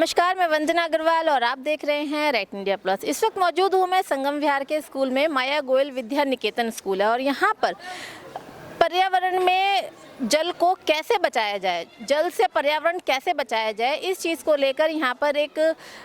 नमस्कार, मैं वंदना अग्रवाल और आप देख रहे हैं रेट इंडिया प्लस। इस वक्त मौजूद हूँ मैं संगम विहार के स्कूल में, माया गोयल विद्या निकेतन स्कूल है और यहाँ पर पर्यावरण में जल को कैसे बचाया जाए, जल से पर्यावरण कैसे बचाया जाए, इस चीज़ को लेकर यहाँ पर एक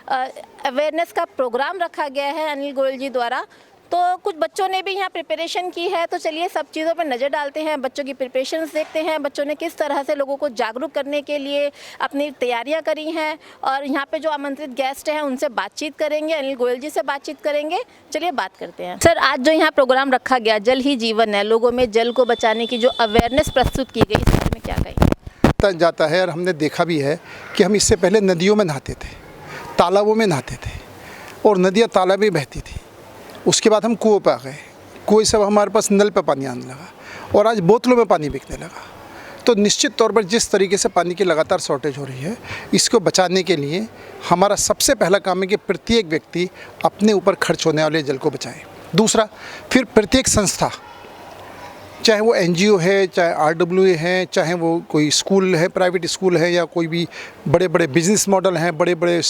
अवेयरनेस का प्रोग्राम रखा गया है अनिल गोयल जी द्वारा। तो कुछ बच्चों ने भी यहाँ प्रिपरेशन की है, तो चलिए सब चीज़ों पर नज़र डालते हैं, बच्चों की प्रिपरेशंस देखते हैं, बच्चों ने किस तरह से लोगों को जागरूक करने के लिए अपनी तैयारियाँ करी हैं। और यहाँ पे जो आमंत्रित गेस्ट हैं उनसे बातचीत करेंगे, अनिल गोयल जी से बातचीत करेंगे। चलिए बात करते हैं। सर, आज जो यहाँ प्रोग्राम रखा गया, जल ही जीवन है, लोगों में जल को बचाने की जो अवेयरनेस प्रस्तुत की गई, इस बारे में क्या कहेंगे? जाता है और हमने देखा भी है कि हम इससे पहले नदियों में नहाते थे, तालाबों में नहाते थे और नदियाँ तालाब में बहती थी। उसके बाद हम कुओं पे आ गए, कुएं से हमारे पास नल पे पानी आने लगा और आज बोतलों में पानी बिकने लगा। तो निश्चित तौर पर जिस तरीके से पानी की लगातार शॉर्टेज हो रही है, इसको बचाने के लिए हमारा सबसे पहला काम है कि प्रत्येक व्यक्ति अपने ऊपर खर्च होने वाले जल को बचाए। दूसरा, फिर प्रत्येक संस्था, चाहे वो NGO है, चाहे RWA है, चाहे वो कोई स्कूल है, प्राइवेट स्कूल है, या कोई भी बड़े बड़े बिजनेस मॉडल हैं, बड़े बड़े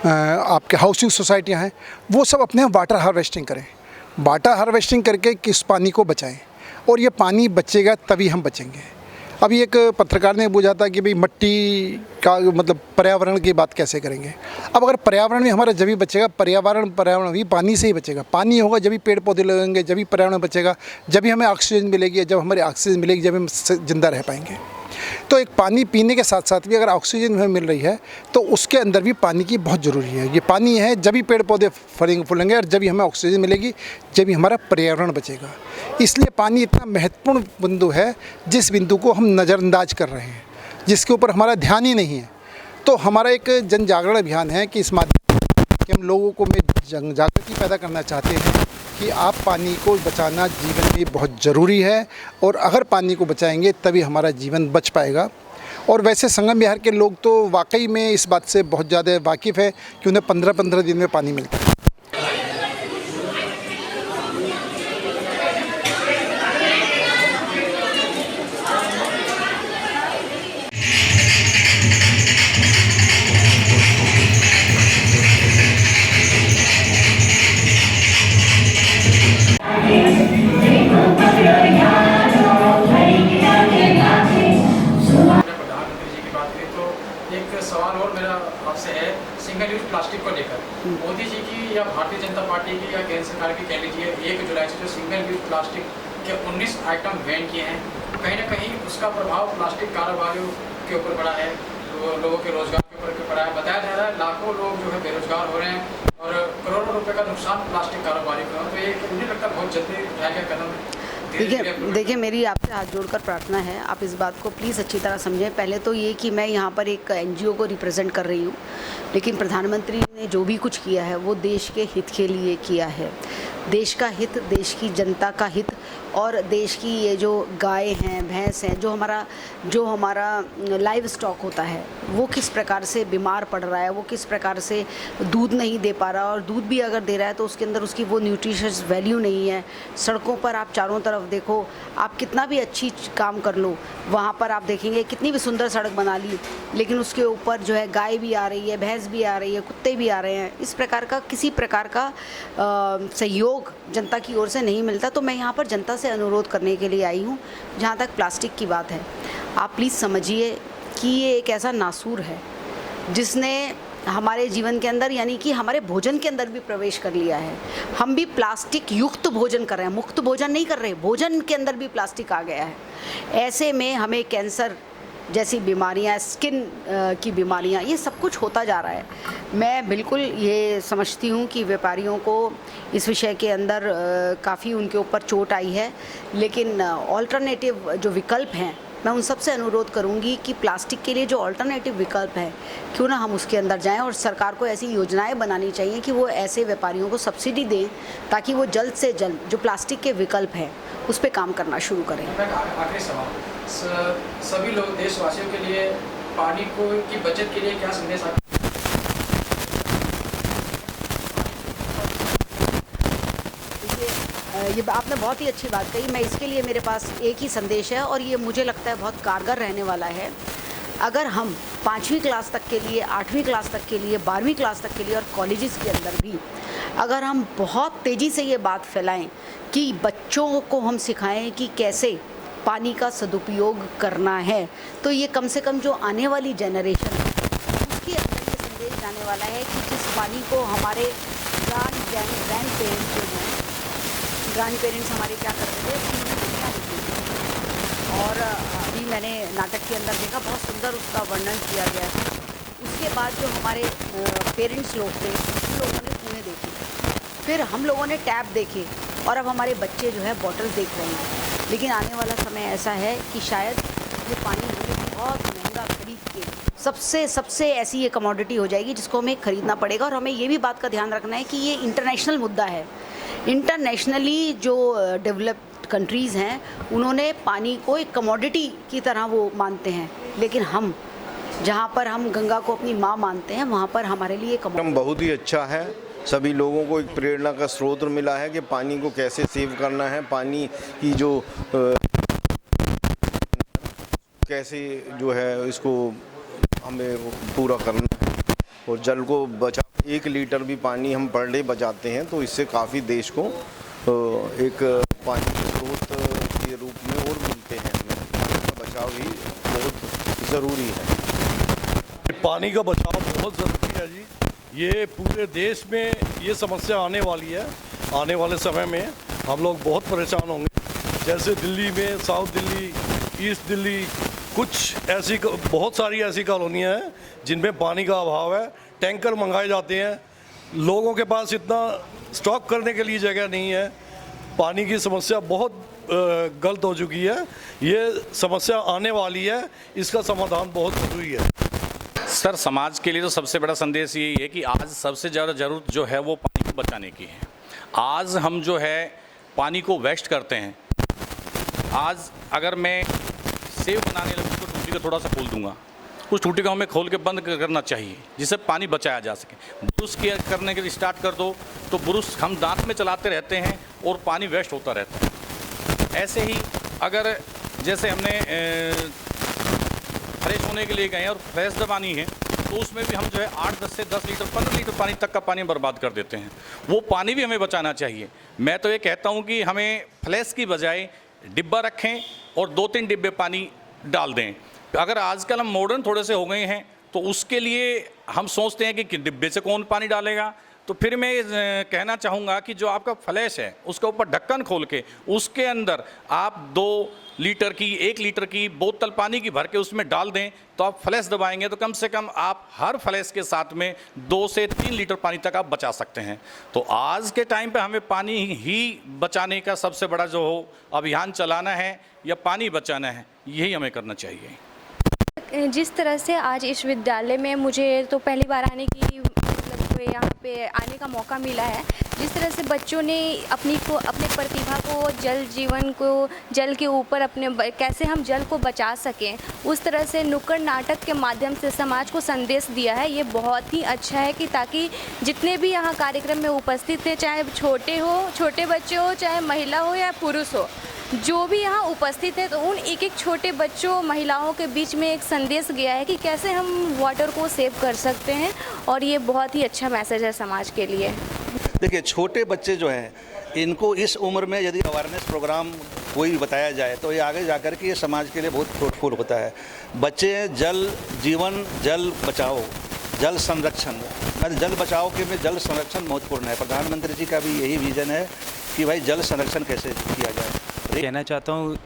आपके हाउसिंग सोसाइटियां हैं, वो सब अपने यहाँ वाटर हार्वेस्टिंग करें। वाटर हार्वेस्टिंग करके किस पानी को बचाएं, और ये पानी बचेगा तभी हम बचेंगे। अभी एक पत्रकार ने पूछा था कि भाई मिट्टी का मतलब पर्यावरण की बात कैसे करेंगे। अब अगर पर्यावरण में हमारा जब भी बचेगा, पर्यावरण भी पानी से ही बचेगा। पानी होगा जब भी पेड़ पौधे लगेंगे, जब भी पर्यावरण बचेगा, जब भी हमें ऑक्सीजन मिलेगी, जब हमारी ऑक्सीजन मिलेगी, जब हम जिंदा रह पाएंगे। तो एक पानी पीने के साथ साथ भी अगर ऑक्सीजन हमें मिल रही है तो उसके अंदर भी पानी की बहुत ज़रूरी है। ये पानी है जब भी पेड़ पौधे फूलेंगे और जब भी हमें ऑक्सीजन मिलेगी, जब भी हमारा पर्यावरण बचेगा। इसलिए पानी इतना महत्वपूर्ण बिंदु है जिस बिंदु को हम नज़रअंदाज कर रहे हैं, जिसके ऊपर हमारा ध्यान ही नहीं है। तो हमारा एक जन जागरण अभियान है कि इस माध्यम से हम लोगों को में जागृति पैदा करना चाहते हैं कि आप पानी को बचाना जीवन में बहुत ज़रूरी है, और अगर पानी को बचाएंगे तभी हमारा जीवन बच पाएगा। और वैसे संगम विहार के लोग तो वाकई में इस बात से बहुत ज़्यादा वाकिफ़ है कि उन्हें 15-15 दिन में पानी मिलता है। सवाल और मेरा आपसे है सिंगल यूज प्लास्टिक को लेकर। मोदी जी की या भारतीय जनता पार्टी की या केंद्र सरकार की कह लीजिए 1 जुलाई से जो सिंगल यूज प्लास्टिक के 19 आइटम बैन किए हैं, कहीं ना कहीं उसका प्रभाव प्लास्टिक कारोबारियों के ऊपर पड़ा है, लोगों के रोजगार के ऊपर पड़ा है। बताया जा रहा है लाखों लोग जो है बेरोजगार हो रहे हैं और करोड़ों रुपए का नुकसान प्लास्टिक कारोबारी को। तो ये मुझे लगता है बहुत जल्दी उठाया गया कदम है। देखिए मेरी आपसे हाथ जोड़कर प्रार्थना है, आप इस बात को प्लीज़ अच्छी तरह समझें। पहले तो ये कि मैं यहाँ पर एक NGO को रिप्रेजेंट कर रही हूँ, लेकिन प्रधानमंत्री ने जो भी कुछ किया है वो देश के हित के लिए किया है। देश का हित, देश की जनता का हित, और देश की ये जो गाय हैं, भैंस हैं, जो हमारा लाइव स्टॉक होता है, वो किस प्रकार से बीमार पड़ रहा है, वो किस प्रकार से दूध नहीं दे पा रहा, और दूध भी अगर दे रहा है तो उसके अंदर उसकी वो न्यूट्रिशियस वैल्यू नहीं है। सड़कों पर आप चारों तरफ देखो, आप कितना भी अच्छी काम कर लो, वहाँ पर आप देखेंगे कितनी भी सुंदर सड़क बना ली, लेकिन उसके ऊपर जो है गाय भी आ रही है, भैंस भी आ रही है, कुत्ते भी आ रहे हैं। इस प्रकार का किसी प्रकार का सहयोग जनता की ओर से नहीं मिलता। तो मैं यहाँ पर जनता से अनुरोध करने के लिए आई हूँ। जहाँ तक प्लास्टिक की बात है, आप प्लीज़ समझिए कि ये एक ऐसा नासूर है जिसने हमारे जीवन के अंदर, यानी कि हमारे भोजन के अंदर भी प्रवेश कर लिया है। हम भी प्लास्टिक युक्त भोजन कर रहे हैं, मुक्त भोजन नहीं कर रहे, भोजन के अंदर भी प्लास्टिक आ गया है। ऐसे में हमें कैंसर जैसी बीमारियां, स्किन की बीमारियां, ये सब कुछ होता जा रहा है। मैं बिल्कुल ये समझती हूँ कि व्यापारियों को इस विषय के अंदर काफ़ी उनके ऊपर चोट आई है, लेकिन ऑल्टरनेटिव जो विकल्प हैं, मैं उन सब से अनुरोध करूंगी कि प्लास्टिक के लिए जो ऑल्टरनेटिव विकल्प है, क्यों ना हम उसके अंदर जाएं, और सरकार को ऐसी योजनाएं बनानी चाहिए कि वो ऐसे व्यापारियों को सब्सिडी दें ताकि वो जल्द से जल्द जो प्लास्टिक के विकल्प हैं उस पर काम करना शुरू करें। आखिरी सवाल, सभी लोग देशवासियों के लिए पानी को की बचत के लिए क्या संदेश आपका? ये आपने बहुत ही अच्छी बात कही। मैं इसके लिए, मेरे पास एक ही संदेश है और ये मुझे लगता है बहुत कारगर रहने वाला है। अगर हम 5वीं क्लास तक के लिए, 8वीं क्लास तक के लिए, 12वीं क्लास तक के लिए और कॉलेजेस के अंदर भी अगर हम बहुत तेज़ी से ये बात फैलाएं कि बच्चों को हम सिखाएं कि कैसे पानी का सदुपयोग करना है, तो ये कम से कम जो आने वाली जनरेशन है उसके अंदर ये संदेश जाने वाला है कि जिस पानी को हमारे ग्रैंड पेरेंट्स जो हैं, ग्रैंड पेरेंट्स हमारे क्या करते थे, उन्होंने दुनिया देखी थी। और अभी मैंने नाटक के अंदर देखा, बहुत सुंदर उसका वर्णन किया गया था। उसके बाद जो हमारे पेरेंट्स लोग थे, उन लोगों ने कुएँ देखे, फिर हम लोगों ने टैप देखे, और अब हमारे बच्चे जो है बॉटल देख रहे हैं। लेकिन आने वाला समय ऐसा है कि शायद ये पानी हमें बहुत महंगा खरीद के सबसे ऐसी ये कमोडिटी हो जाएगी जिसको हमें ख़रीदना पड़ेगा। और हमें ये भी बात का ध्यान रखना है कि ये इंटरनेशनल मुद्दा है। इंटरनेशनली जो डेवलप्ड कंट्रीज़ हैं उन्होंने पानी को एक कमोडिटी की तरह वो मानते हैं, लेकिन हम जहाँ पर हम गंगा को अपनी माँ मानते हैं वहाँ पर हमारे लिए कार्यक्रम बहुत ही अच्छा है। सभी लोगों को एक प्रेरणा का स्रोत मिला है कि पानी को कैसे सेव करना है, पानी की जो कैसे जो है इसको हमें पूरा करना है, और जल को बचा 1 लीटर भी पानी हम पर डे बचाते हैं तो इससे काफ़ी देश को एक पानी के स्रोत के रूप में और मिलते हैं। हमें पानी का बचाव भी बहुत ज़रूरी है। पानी का बचाव बहुत ज़रूरी है जी। ये पूरे देश में ये समस्या आने वाली है। आने वाले समय में हम लोग बहुत परेशान होंगे। जैसे दिल्ली में, साउथ दिल्ली, ईस्ट दिल्ली, कुछ ऐसी बहुत सारी ऐसी कॉलोनियाँ हैं जिनमें पानी का अभाव है। टैंकर मंगाए जाते हैं, लोगों के पास इतना स्टॉक करने के लिए जगह नहीं है। पानी की समस्या बहुत गलत हो चुकी है। ये समस्या आने वाली है, इसका समाधान बहुत ज़रूरी है। सर, समाज के लिए तो सबसे बड़ा संदेश यही है कि आज सबसे ज़्यादा ज़रूरत जो है वो पानी को बचाने की है। आज हम जो है पानी को वेस्ट करते हैं। आज अगर मैं सेव बनाने लगूँ तो टूटी को थोड़ा सा खोल दूंगा, उस टूटी को हमें खोल के बंद करना चाहिए जिससे पानी बचाया जा सके। ब्रुश करने के लिए स्टार्ट कर दो तो ब्रुश हम दांत में चलाते रहते हैं और पानी वेस्ट होता रहता है। ऐसे ही अगर जैसे हमने फ्रेश होने के लिए गए और फ्रेश दबानी है तो उसमें भी हम जो है 8-10 से 10 लीटर 15 लीटर पानी तक का पानी बर्बाद कर देते हैं। वो पानी भी हमें बचाना चाहिए। मैं तो ये कहता हूँ कि हमें फ्लैश की बजाय डिब्बा रखें और 2-3 डिब्बे पानी डाल दें। अगर आजकल हम मॉडर्न थोड़े से हो गए हैं तो उसके लिए हम सोचते हैं कि डिब्बे से कौन पानी डालेगा। तो फिर मैं कहना चाहूँगा कि जो आपका फ्लैश है उसके ऊपर ढक्कन खोल के उसके अंदर आप 2 लीटर की 1 लीटर की बोतल पानी की भर के उसमें डाल दें तो आप फ्लैश दबाएंगे तो कम से कम आप हर फ्लैश के साथ में 2 से 3 लीटर पानी तक आप बचा सकते हैं। तो आज के टाइम पे हमें पानी ही बचाने का सबसे बड़ा जो अभियान चलाना है या पानी बचाना है, यही हमें करना चाहिए। जिस तरह से आज इस विद्यालय में मुझे तो पहली बार आने की यहाँ पे आने का मौका मिला है, जिस तरह से बच्चों ने अपने प्रतिभा को, जल जीवन को, जल के ऊपर कैसे हम जल को बचा सकें, उस तरह से नुक्कड़ नाटक के माध्यम से समाज को संदेश दिया है। ये बहुत ही अच्छा है कि ताकि जितने भी यहाँ कार्यक्रम में उपस्थित थे, चाहे छोटे बच्चे हो, चाहे महिला हो या पुरुष हो, जो भी यहाँ उपस्थित है, तो उन एक छोटे बच्चों, महिलाओं के बीच में एक संदेश गया है कि कैसे हम वाटर को सेव कर सकते हैं। और ये बहुत ही अच्छा मैसेज है समाज के लिए। देखिए, छोटे बच्चे जो हैं इनको इस उम्र में यदि अवेयरनेस प्रोग्राम कोई बताया जाए तो ये आगे जाकर के ये समाज के लिए बहुत फ्रूटफुल होता है। बच्चे जल जीवन, जल बचाओ, जल संरक्षण, जल बचाओ के में जल संरक्षण महत्वपूर्ण है। प्रधानमंत्री जी का भी यही विजन है कि भाई जल संरक्षण कैसे किया जाए। कहना चाहता हूँ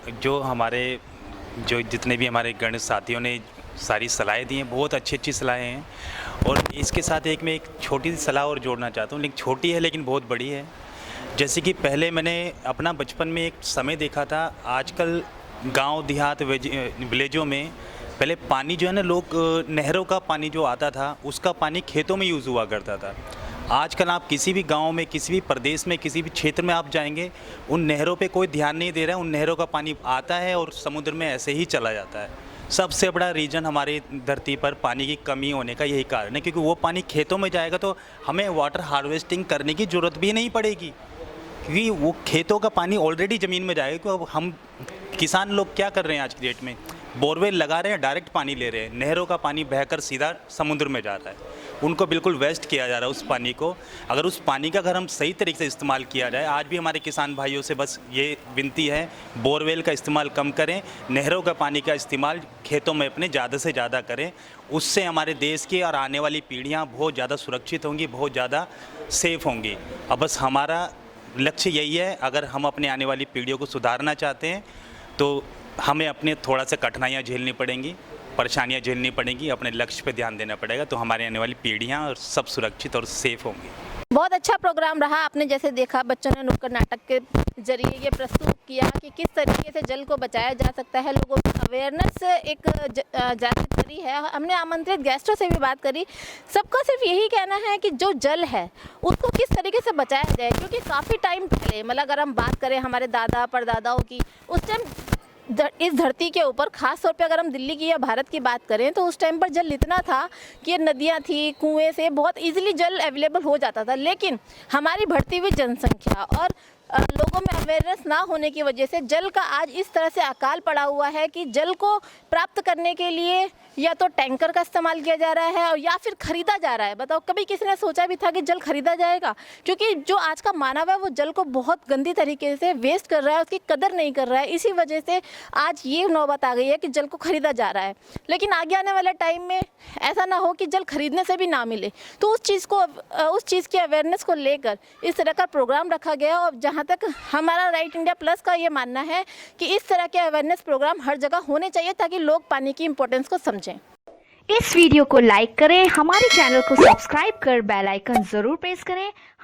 जो जितने भी हमारे गणित साथियों ने सारी सलाहें दी हैं, बहुत अच्छी सलाहें हैं। और इसके साथ मैं एक छोटी सी सलाह और जोड़ना चाहता हूँ, लेकिन छोटी है लेकिन बहुत बड़ी है। जैसे कि पहले मैंने अपना बचपन में एक समय देखा था, आजकल गांव देहात विलेजों में पहले पानी जो है ना, लोग नहरों का पानी जो आता था उसका पानी खेतों में यूज़ हुआ करता था। आजकल आप किसी भी गांव में, किसी भी प्रदेश में, किसी भी क्षेत्र में आप जाएंगे, उन नहरों पे कोई ध्यान नहीं दे रहा है। उन नहरों का पानी आता है और समुद्र में ऐसे ही चला जाता है। सबसे बड़ा रीज़न हमारी धरती पर पानी की कमी होने का यही कारण है, क्योंकि वो पानी खेतों में जाएगा तो हमें वाटर हार्वेस्टिंग करने की ज़रूरत भी नहीं पड़ेगी, क्योंकि वो खेतों का पानी ऑलरेडी ज़मीन में जाएगा। तो अब हम किसान लोग क्या कर रहे हैं आज की डेट में, बोरवेल लगा रहे हैं, डायरेक्ट पानी ले रहे हैं, नहरों का पानी बहकर सीधा समुद्र में जा रहा है, उनको बिल्कुल वेस्ट किया जा रहा है उस पानी को। अगर उस पानी का अगर हम सही तरीके से इस्तेमाल किया जाए, आज भी हमारे किसान भाइयों से बस ये विनती है, बोरवेल का इस्तेमाल कम करें, नहरों का पानी का इस्तेमाल खेतों में अपने ज़्यादा से ज़्यादा करें। उससे हमारे देश की और आने वाली पीढ़ियाँ बहुत ज़्यादा सुरक्षित होंगी, बहुत ज़्यादा सेफ होंगी। अब बस हमारा लक्ष्य यही है, अगर हम अपने आने वाली पीढ़ियों को सुधारना चाहते हैं तो हमें अपने थोड़ा सा कठिनाइयाँ झेलनी पड़ेंगी, परेशानियाँ झेलनी पड़ेंगी, अपने लक्ष्य पे ध्यान देना पड़ेगा, तो हमारे आने वाली पीढ़ियाँ और सब सुरक्षित और सेफ होंगी। बहुत अच्छा प्रोग्राम रहा। आपने जैसे देखा बच्चों ने नुक्कड़ नाटक के जरिए ये प्रस्तुत किया कि किस तरीके से जल को बचाया जा सकता है, लोगों में अवेयरनेस एक जागृत करी है। हमने आमंत्रित गेस्टों से भी बात करी, सबका सिर्फ यही कहना है कि जो जल है उसको किस तरीके से बचाया जाए, क्योंकि काफ़ी टाइम पहले, मतलब अगर हम बात करें हमारे दादा परदादाओं की, उस टाइम इस धरती के ऊपर खास तौर पे अगर हम दिल्ली की या भारत की बात करें तो उस टाइम पर जल इतना था कि नदियां थी, कुएं से बहुत इजीली जल अवेलेबल हो जाता था। लेकिन हमारी बढ़ती हुई जनसंख्या और लोगों में अवेयरनेस ना होने की वजह से जल का आज इस तरह से अकाल पड़ा हुआ है कि जल को प्राप्त करने के लिए या तो टैंकर का इस्तेमाल किया जा रहा है और या फिर खरीदा जा रहा है। बताओ, कभी किसी ने सोचा भी था कि जल खरीदा जाएगा? क्योंकि जो आज का मानव है वो जल को बहुत गंदी तरीके से वेस्ट कर रहा है, उसकी कदर नहीं कर रहा है। इसी वजह से आज ये नौबत आ गई है कि जल को खरीदा जा रहा है। लेकिन आगे आने वाले टाइम में ऐसा ना हो कि जल खरीदने से भी ना मिले, तो उस चीज़ की अवेयरनेस को लेकर इस तरह का प्रोग्राम रखा गया। और जहाँ तक हमारा राइट इंडिया प्लस का ये मानना है कि इस तरह के अवेयरनेस प्रोग्राम हर जगह होने चाहिए ताकि लोग पानी की इंपॉर्टेंस को समझें। इस वीडियो को लाइक करें, हमारे चैनल को सब्सक्राइब कर बेल आइकन जरूर प्रेस करें।